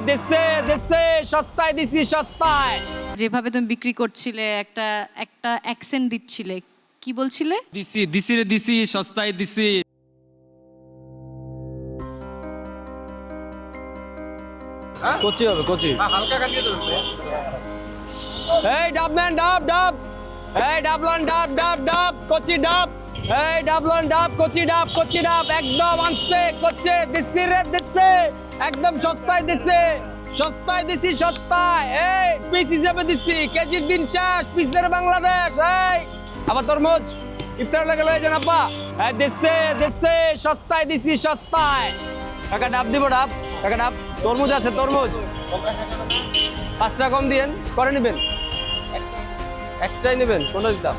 দিচ্ছে দিচ্ছে সস্তায় দিছি সস্তায়। যেভাবে তুমি বিক্রি করছিলে একটা একটা অ্যাকসেন্ট দিচ্ছিলে, কি বলছিলে? দিছি দিছি রে দিছি সস্তায় দিছি। কচি হবে কচি। হালকা কাটিয়ে দেবে। এই ডাব নেন ডাব ডাব। এই ডাবলান ডাব ডাব ডাব কচি ডাব। এই ডাবলান ডাব কচি ডাব একদম আনছে কচি দিছি রে দিছে একদম সস্তায় দিছে সস্তায় দিছি সস্তায়। এই পিস হিসেবে দিছি কেজির দিন শেষ পিসের বাংলাদেশ। এই আবার তরমুজ ইফতার লাগে লয়ে যান আপা। এই দিছে দিছে সস্তায় দিছি সস্তায়। কাকা ডাব দিব ডাব কাকা ডাব। তরমুজ আছে তরমুজ 5 টাকা কম দিয়েন করে নেবেন। একটাই নেবেন কোনটা দিতাম?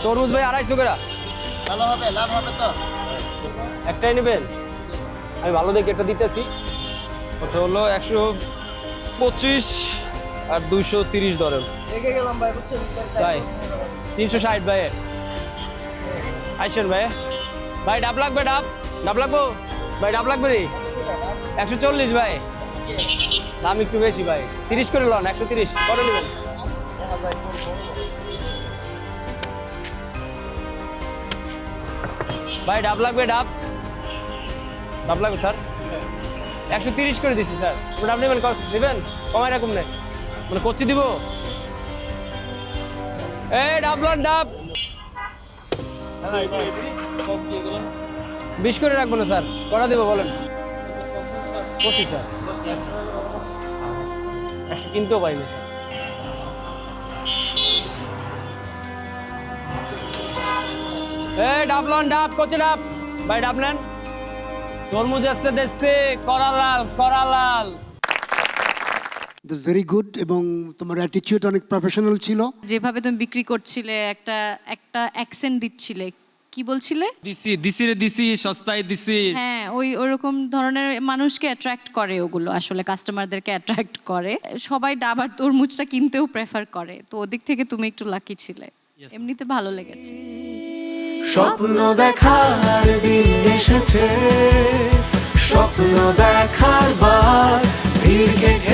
তরমুজ ভাই 250 করে। ভালো হবে লাভ হবে তো। একটাই নেবেন? আমি ভালো দেখে একটা দিতেছি। ওটা হলো 125 আর 230 ধরেন। রেখে গেলাম ভাই বুঝছেন। তাই 360 ভাই। আইসেন ভাই। ভাই ডাব লাগবে ডাব ডাব লাগবো ভাই ডাব লাগবে রে 140 ভাই। দাম একটু বেশি ভাই 30 করে লন 130 করে নেবেন। ভাই ডাব লাগবে ডাব ডাব লাগবে স্যার 130 করে দিছি স্যার। ডাব নেবেন নেবেন কমাই রাখুন না মানে কচি দিব। এই ডাবলান ডাব 20 করে রাখবো না স্যার কটা দেবো বলেন? 25 স্যার 100 কিনতেও পাইনি স্যার। এই ডাবলান ডাব কচি ডাব ভাই ডাব নেন। তরমুজ আসছে দেখছে করালাল করালাল। দিস ভেরি গুড এবং তোমার অ্যাটিটিউড অনেক প্রফেশনাল ছিল। যেভাবে তুমি বিক্রি করছিলে একটা একটা অ্যাকসেন্ট দিচ্ছিলে, কি বলছিলে? দিছি দিছি রে দিছি সস্তায় দিছি। হ্যাঁ, ওরকম ধরনের মানুষকে অ্যাট্রাক্ট করে, ওগুলো আসলে কাস্টমারদেরকে অ্যাট্রাক্ট করে। সবাই ডাব আর তরমুজটা কিনতেও প্রেফার করে, তো ওদিক থেকে তুমি একটু লাকি ছিলে। এমনিতে ভালো লেগেছে। স্বপ্ন দেখার দিন এসেছে, স্বপ্ন দেখার বার ভিড়কে